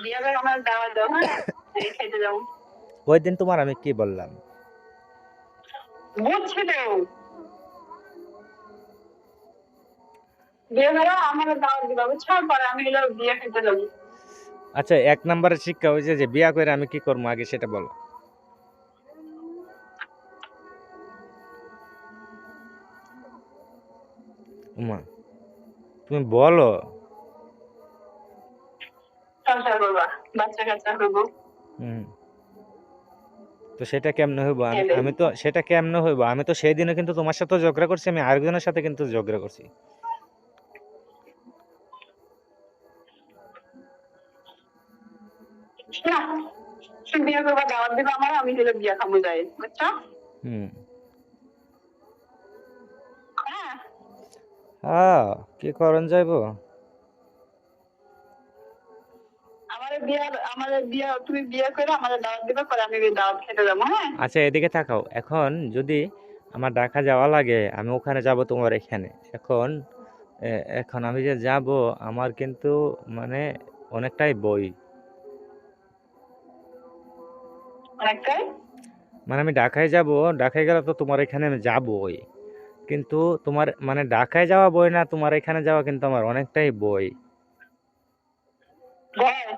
বিয়ে করে আমার দাওয়াত দাও, হ্যাঁ খেতে যাবো। ওই দিন তোমার আমি কি বললাম? বুঝছি তো, বিয়ে করে আমার দাওয়াত দিবা, বুঝছো? পরে আমি গেলে বিয়ে খেতে যাবো। আচ্ছা, 1 নম্বরের শিক্ষা হয়েছে যে বিয়া করে আমি কি করবো, আগে সেটা বলো। উমা, তুমি বলো। সংসার করবা, বাচ্চা কাচ্চা করবো। হুম। তো সেটা কেমনে হইব? আমি এটাই। আমি তো সেটা কেমনে হইব? আমি তো সেই দিনে কিন্তু তোমার সাথে ঝগড়া করছি, আমি আরেকজনের সাথে কিন্তু ঝগড়া করছি। না, তুমি বিয়ে করবা, দাওয়াত দিবা আমার, আমি গেলে বিয়ে খাবো যাই, বুঝছো? হুম। হ্যাঁ, হ্যাঁ, কি করণ যাইব? আমাদের বিয়ে, তুমি বিয়ে করে আমাদের দাওয়াত দিবা, পরে আমি দাওয়াত খেতে যাবো, হ্যাঁ। আচ্ছা, এদিকে তাকাও। এখন যদি আমার ঢাকা যাওয়া লাগে, আমি ওখানে যাব তোমার এখানে। এখন এখন আমি যে যাব, আমার কিন্তু মানে অনেকটাই বই। অনেকটাই। মানে আমি ঢাকায় যাব, ঢাকায় গেলে তো তোমার এখানে আমি যাবই। কিন্তু তোমার মানে ঢাকায় যাওয়া বই না, তোমার এখানে যাওয়া কিন্তু আমার অনেকটাই বই। হ্যাঁ,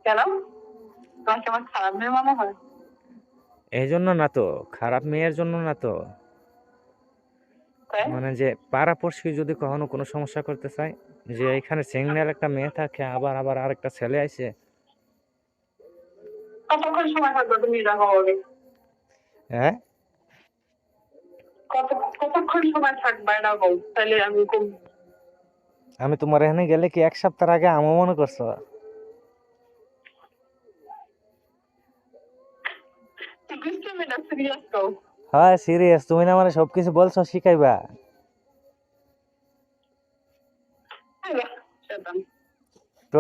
কেন? তোমার কি আমার খারাপ মেয়ে মনে হয়? এই জন্য না তো, খারাপ মেয়ের জন্য না তো। তাই? মানে যে পাড়াপড়শি যদি কখনো কোনো সমস্যা করতে চায়, যে এখানে সিঙ্গেল একটা মেয়ে থাকে, আবার আবার আরেকটা ছেলে আইছে। কতক্ষণ সময় থাকবে তুমি দেখো আগে? হ্যাঁ, কতক্ষণ সময় থাকবে এটা বল, তাহলে আমি খুব। আমি তোমার এখানে গেলে কি 1 সপ্তাহ আগে আমও মনে করছো? বুঝতে মেয়েটা সিরিয়াস কও। হ্যাঁ, সিরিয়াস। তুমি না মানে সবকিছু বলছো শিখাইবা। শয়তান। তো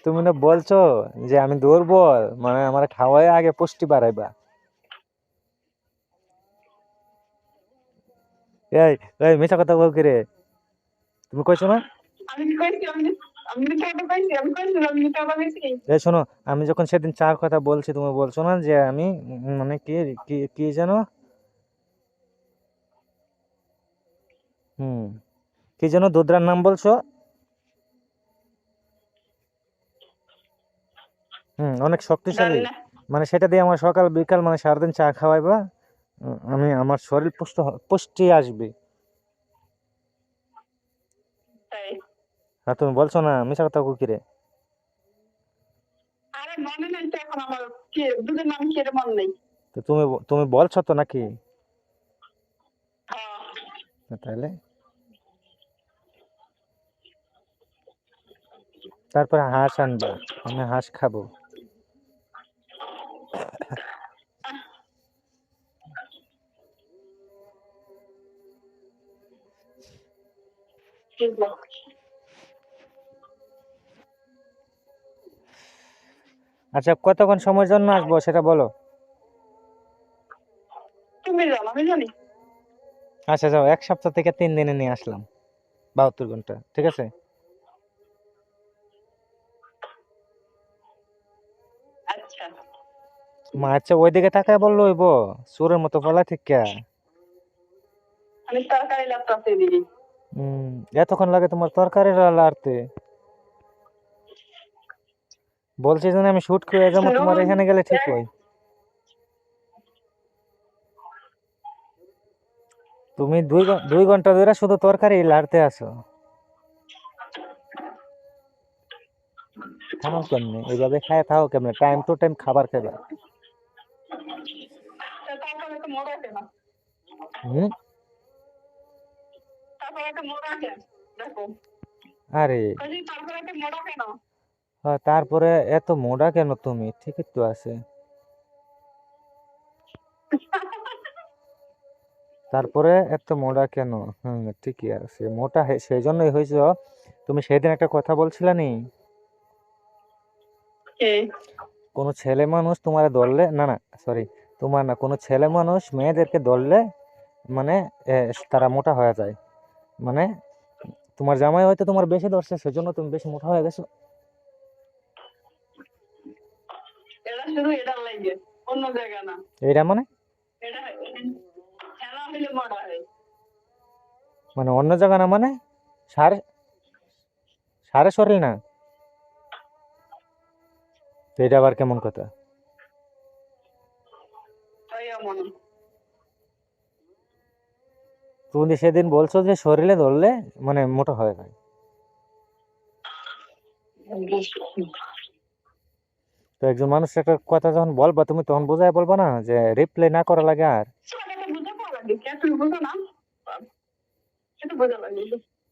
তুমি না বলছো যে আমি দুর্বল, মানে আমার খাওয়াই আগে পুষ্টি বাড়াইবা। এই এই মিথ্যা কথা বল কি রে? তুমি কইছো না? আমি কি কইছি? আমি মিথ্যা কথা কইছি? আমি কইছি আমি মিথ্যা কথা কইছি? এই শোনো, আমি যখন সেদিন চার কথা বলছি, তুমি বলছো না যে আমি মানে কি কি কি যেন, হুম, কি যেন দুধরার নাম বলছো? অনেক শক্তিশালী। জানি না। মানে সেটা দিয়ে আমার সকাল বিকাল মানে সারাদিন চা খাওয়াইবা। আমি আমার শরীর পুষ্টি আসবে। তাই? আর তুমি বলছো না মিথ্যা কথা কও কি রে? আরে মনে নাই তো এখন আমার, কি দুধের নাম কি এর মনে নেই। তো তুমি তুমি বলছো তো নাকি? হ্যাঁ। তাহলে তারপরে হাঁস আনবা, আমি হাঁস খাবো। বুঝলো। আচ্ছা, কতক্ষণ সময়ের জন্য আসবো সেটা বলো। তুমি জানো, আমি জানি। আচ্ছা যাও, 1 সপ্তাহ থেকে 3 দিনে নিয়ে আসলাম, 72 ঘন্টা, ঠিক আছে? আচ্ছা, মা আচ্ছা, ওইদিকে তাকায় বললো হইব? সুরের মতো বলা ঠিক কে? আমি তরকারি লাগতেছে দিদি। হম। এতক্ষণ লাগে তোমার তরকারি লাড়তে? বলছি যে আমি শুট করে যাবো, তোমার নুন, এখানে গেলে ঠিক হয়। তুমি 2 ঘন্টা ধরে শুধু তরকারি লাড়তে আসো। থামো কেমনে? এইভাবে খায় থাও কেমনে? টাইম টু টাইম খাবার খাবে। তারপরে তো মোড়া কেন? হুম। তারপরে তো মোড়া কেন? দেখো, আরে, তারপরে তো মোড়া কেন? তারপরে এত মোটা কেন তুমি? ঠিকই তো আছে। তারপরে এত মোটা কেন? ঠিকই আছে, মোটা সেই জন্যই হয়েছ। তুমি সেদিন একটা কথা বলছিলে নি, কোনো ছেলে মানুষ তোমার ধরলে, না না সরি, তোমার না, কোনো ছেলে মানুষ মেয়েদেরকে ধরলে মানে তারা মোটা হয়ে যায়। মানে তোমার জামাই হয়তো তোমার বেশি ধরছে, সেজন্য তুমি বেশি মোটা হয়ে গেছো। এটা শুধু এটার লাগে, অন্য জায়গা না। এইটা মানে এটা খেলা হইলে মোটা হয়। মানে অন্য জায়গা না, মানে সারে সারে শরীর না, তো এটা আবার কেমন কথা? তাই এমন। তুমি সেদিন বলছো যে শরীরে ধরলে মানে মোটা হয়ে যায়। তো একজন মানুষ একটা কথা যখন বলবা, তুমি তখন বোঝায় বলবা না, যে রিপ্লাই না করা লাগে আর। এটা বুঝতে পারা লাগে, কে তুই বুঝো না? এটা বোঝা লাগে।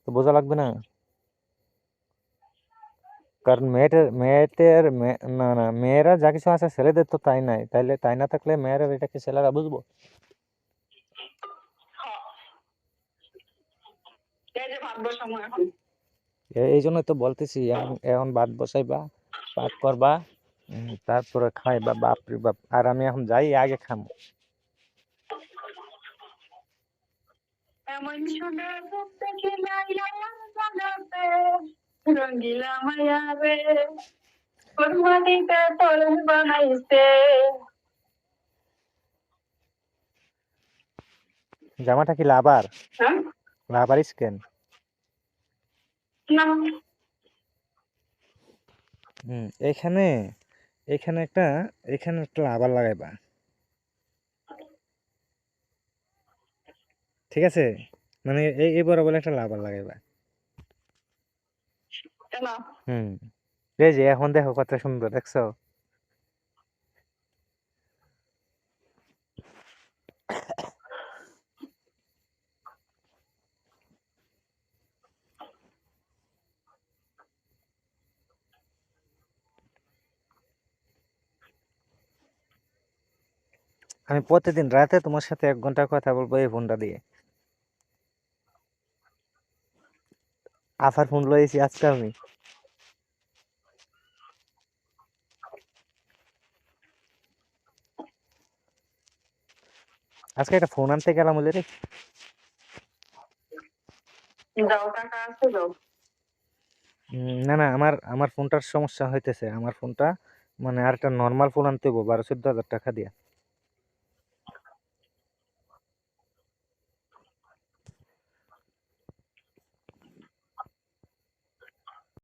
তো বোঝা লাগবে না, কারণ মেয়েদের না না, মেয়েরা যা কিছু আছে ছেলেদের তো তাই নাই, তাইলে তাই না থাকলে মেয়েরা এটাকে ছেলেরা বুঝবো। এই যে ভাত বসাবো এখন। এই জন্যই তো বলতেছি, এখন এখন ভাত বসাইবা, ভাত করবা, তারপরে খাইবা, বাপ রে বাপ। আর আমি এখন যাই, আগে খামো। এমন সুন্দর রূপ দেখিলাম জগতে, রঙ্গিলা মায়া রে, ওর মাটিতে পরশ বানাইছে। জামাটা কি লাভার? হ্যাঁ? লাভার স্কেন? না, এখানে এখানে একটা এখানে একটা লাভার লাগাইবা, ঠিক আছে? মানে এই বরাবর একটা লাভার লাগাইবা। কেন? হুম এই যে এখন দেখো কত সুন্দর, দেখছো? আমি প্রতিদিন রাতে তোমার সাথে 1 ঘন্টা কথা বলবো এই ফোনটা দিয়ে। আফার ফোন লয়েছি আজকে আমি। আজকে একটা ফোন আনতে গেলাম বলে রে। যাও, টাকা আছে, যাও। না না, আমার আমার ফোনটার সমস্যা হইতেছে, আমার ফোনটা মানে আর একটা নর্মাল ফোন আনতে হইব 12-14 হাজার টাকা দিয়া।